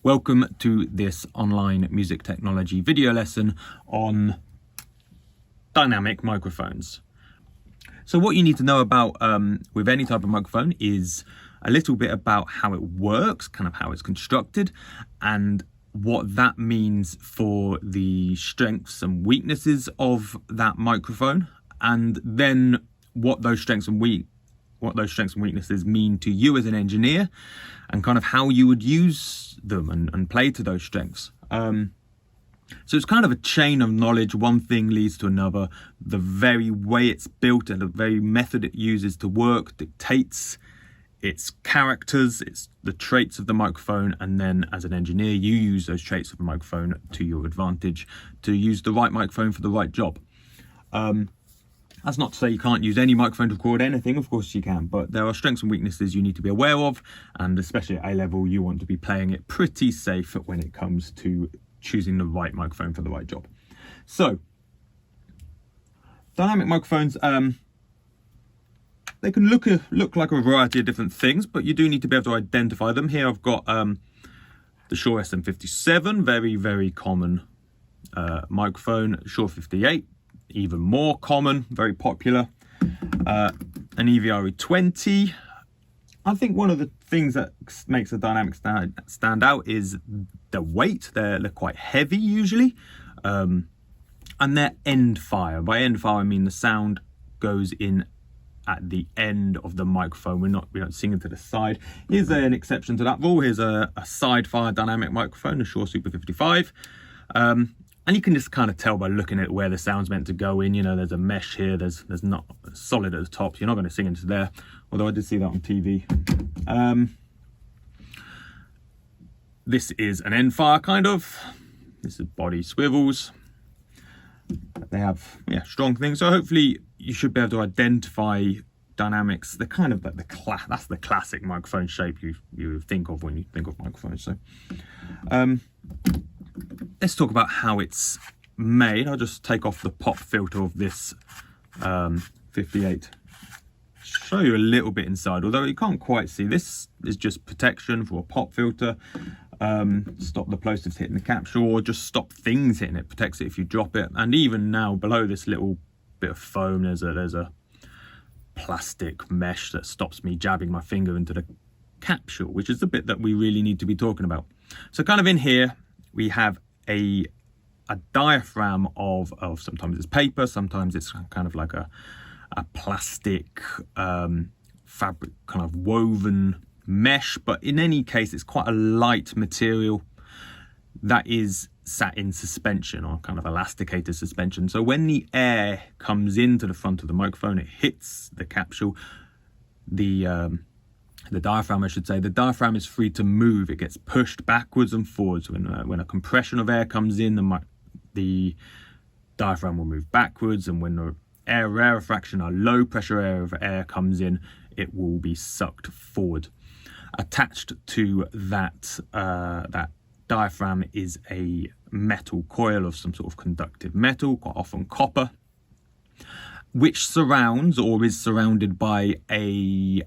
Welcome to this online music technology video lesson on dynamic microphones. So what you need to know about with any type of microphone is a little bit about how it works, kind of how it's constructed, and what that means for the strengths and weaknesses of that microphone, and then what those strengths and weaknesses mean to you as an engineer, and kind of how you would use them and play to those strengths. So it's kind of a chain of knowledge. One thing leads to another. The very way it's built and the very method it uses to work dictates its characters, it's the traits of the microphone, and then as an engineer you use those traits of the microphone to your advantage to use the right microphone for the right job. That's not to say you can't use any microphone to record anything, of course you can, but there are strengths and weaknesses you need to be aware of, and especially at A-level you want to be playing it pretty safe when it comes to choosing the right microphone for the right job. So, dynamic microphones, they can look like a variety of different things, but you do need to be able to identify them. Here I've got the Shure SM57, very common microphone. Shure 58, even more common, very popular. An EVRE 20. I think one of the things that makes a dynamic stand out is the weight. They're quite heavy usually, and their end fire. By end fire I mean the sound goes in at the end of the microphone. We don't sing it to the side. Here's an exception to that rule. Here's a side fire dynamic microphone, the Shure Super 55. And you can just kind of tell by looking at where the sound's meant to go in. You know, there's a mesh here, there's not solid at the top, so you're not going to sing into there, although I did see that on TV. This is an end fire, kind of. This is body swivels. They have strong things, so hopefully you should be able to identify dynamics. They're kind of like that's the classic microphone shape you think of when you think of microphones. So let's talk about how it's made. I'll just take off the pop filter of this 58. Show you a little bit inside, although you can't quite see. This is just protection for a pop filter. Stop the plosives hitting the capsule, or just stop things hitting it. Protects it if you drop it. And even now, below this little bit of foam, there's a plastic mesh that stops me jabbing my finger into the capsule, which is the bit that we really need to be talking about. So kind of in here we have a diaphragm of sometimes it's paper, sometimes it's kind of like a plastic fabric kind of woven mesh, but in any case it's quite a light material that is sat in suspension, or kind of elasticated suspension. So when the air comes into the front of the microphone, it hits the capsule, the diaphragm, I should say. The diaphragm is free to move. It gets pushed backwards and forwards. When a compression of air comes in, the diaphragm will move backwards, and when the rarefaction, a low pressure area of air comes in, it will be sucked forward. Attached to that diaphragm is a metal coil of some sort of conductive metal, quite often copper, which surrounds or is surrounded by a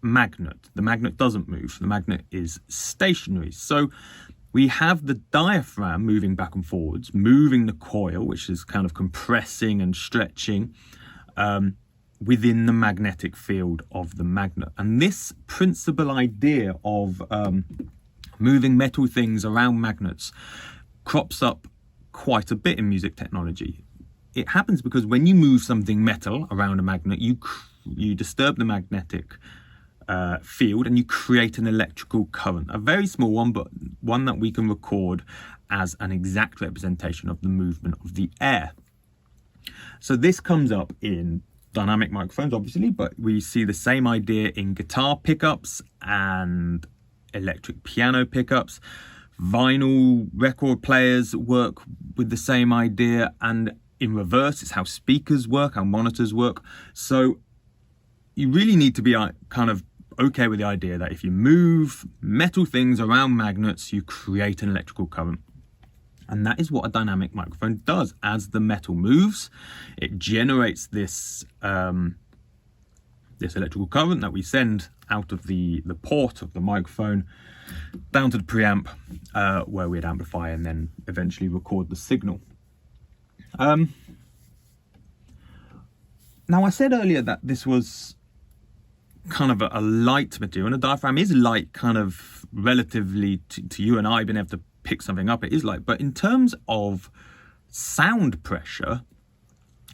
magnet. The magnet doesn't move. The magnet is stationary. So we have the diaphragm moving back and forwards, moving the coil, which is kind of compressing and stretching within the magnetic field of the magnet. And this principal idea of moving metal things around magnets crops up quite a bit in music technology. It happens because when you move something metal around a magnet, you disturb the magnetic field and you create an electrical current, a very small one, but one that we can record as an exact representation of the movement of the air. So this comes up in dynamic microphones, obviously, but we see the same idea in guitar pickups and electric piano pickups. Vinyl record players work with the same idea, and in reverse, it's how speakers work, how monitors work. So you really need to be kind of okay with the idea that if you move metal things around magnets, you create an electrical current. And that is what a dynamic microphone does. As the metal moves, it generates this this electrical current that we send out of the port of the microphone down to the preamp, where we'd amplify and then eventually record the signal. Now, I said earlier that this was kind of a light material, and a diaphragm is light, kind of relatively to you and I being able to pick something up. It is light, but in terms of sound pressure,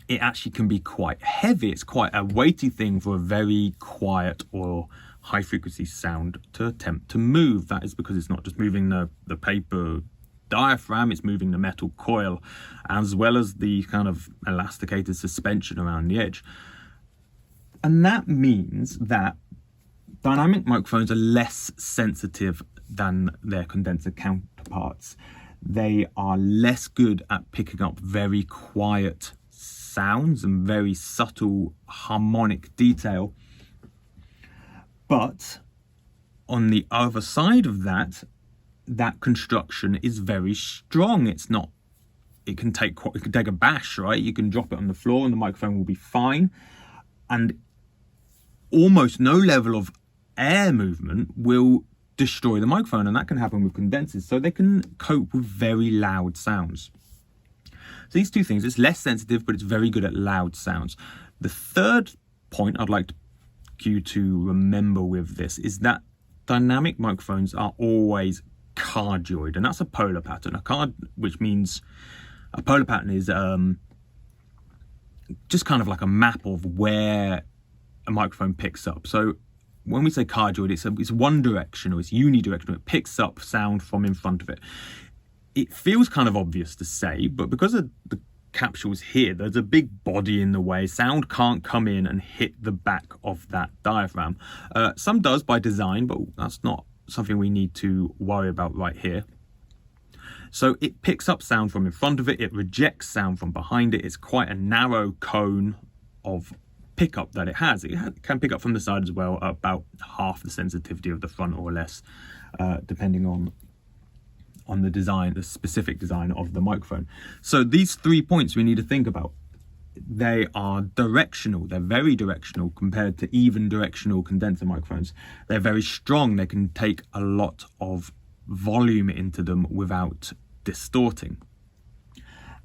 it actually can be quite heavy. It's quite a weighty thing for a very quiet or high frequency sound to attempt to move. That is because it's not just moving the paper diaphragm, it's moving the metal coil, as well as the kind of elasticated suspension around the edge. And that means that dynamic microphones are less sensitive than their condenser counterparts. They are less good at picking up very quiet sounds and very subtle harmonic detail. But on the other side of that, that construction is very strong. It can take a bash, right? You can drop it on the floor and the microphone will be fine. And almost no level of air movement will destroy the microphone, and that can happen with condensers. So they can cope with very loud sounds. So these two things, it's less sensitive, but it's very good at loud sounds. The third point I'd like you to remember with this is that dynamic microphones are always cardioid, and that's a polar pattern. Which means a polar pattern is just kind of like a map of where a microphone picks up. So when we say cardioid, it's one directional, it's unidirectional. It picks up sound from in front of it. It feels kind of obvious to say, but because of the capsule's here, there's a big body in the way. Sound can't come in and hit the back of that diaphragm. Some does by design, but that's not something we need to worry about right here. So it picks up sound from in front of it, it rejects sound from behind it. It's quite a narrow cone of pickup that it has. It can pick up from the side as well, about half the sensitivity of the front or less, depending on the design, the specific design of the microphone. So these 3 points we need to think about. They are directional. They're very directional compared to even directional condenser microphones. They're very strong. They can take a lot of volume into them without distorting.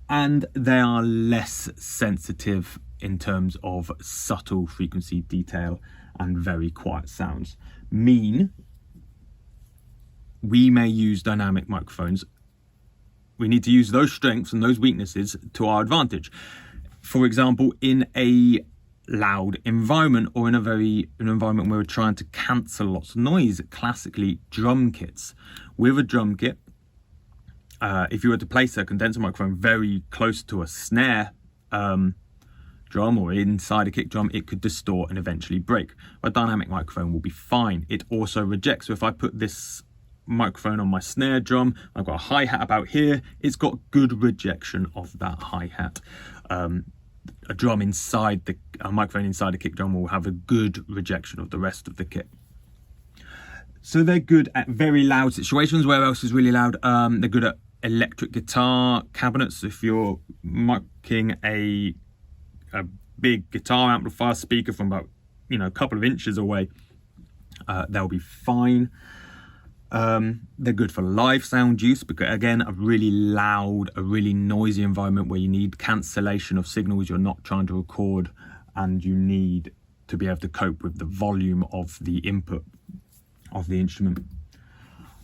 And they are less sensitive in terms of subtle frequency detail and very quiet sounds. We may use dynamic microphones. We need to use those strengths and those weaknesses to our advantage. For example, in a loud environment, or in an environment where we're trying to cancel lots of noise, classically drum kits. With a drum kit, if you were to place a condenser microphone very close to a snare drum or inside a kick drum, it could distort and eventually break. A dynamic microphone will be fine. It also rejects. So if I put this microphone on my snare drum, I've got a hi-hat about here, it's got good rejection of that hi-hat. A microphone inside a kick drum will have a good rejection of the rest of the kit. So they're good at very loud situations. Where else is really loud? They're good at electric guitar cabinets. If you're micing a big guitar amplifier speaker from about a couple of inches away, they'll be fine. They're good for live sound use, because again, a really loud, a really noisy environment where you need cancellation of signals you're not trying to record, and you need to be able to cope with the volume of the input of the instrument.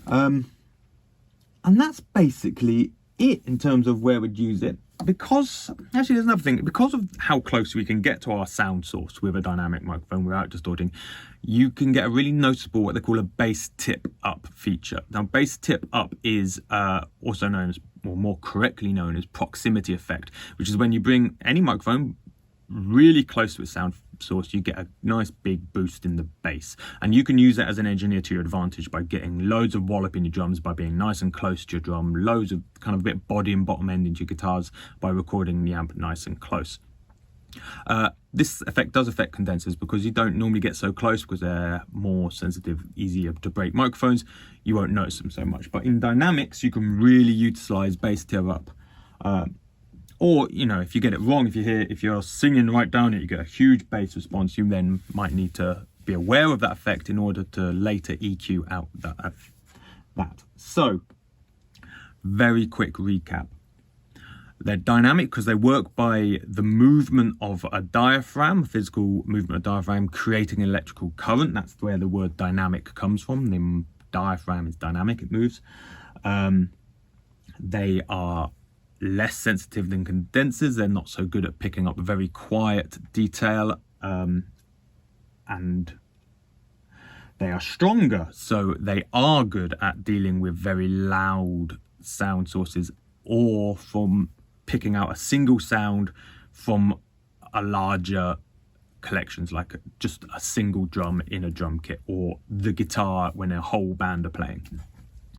And that's basically it in terms of where we'd use it. Because, actually there's another thing, because of how close we can get to our sound source with a dynamic microphone without distorting, you can get a really noticeable, what they call a bass tip up feature. Now, bass tip up is also known as, or more correctly known as, proximity effect, which is when you bring any microphone really close to its sound source, you get a nice big boost in the bass. And you can use that as an engineer to your advantage by getting loads of wallop in your drums, by being nice and close to your drum, loads of kind of a bit of body and bottom end into your guitars by recording the amp nice and close. This effect does affect condensers because you don't normally get so close, because they're more sensitive, easier to break microphones. You won't notice them so much. But in dynamics, you can really utilize bass tip up. Or, if you get it wrong, if you're singing right down it, you get a huge bass response, you then might need to be aware of that effect in order to later EQ out that. So, very quick recap. They're dynamic because they work by the movement of a diaphragm, physical movement of diaphragm, creating an electrical current. That's where the word dynamic comes from. The diaphragm is dynamic, it moves. They are less sensitive than condensers. They're not so good at picking up very quiet detail, and they are stronger, so they are good at dealing with very loud sound sources, or from picking out a single sound from a larger collections, like just a single drum in a drum kit, or the guitar when a whole band are playing.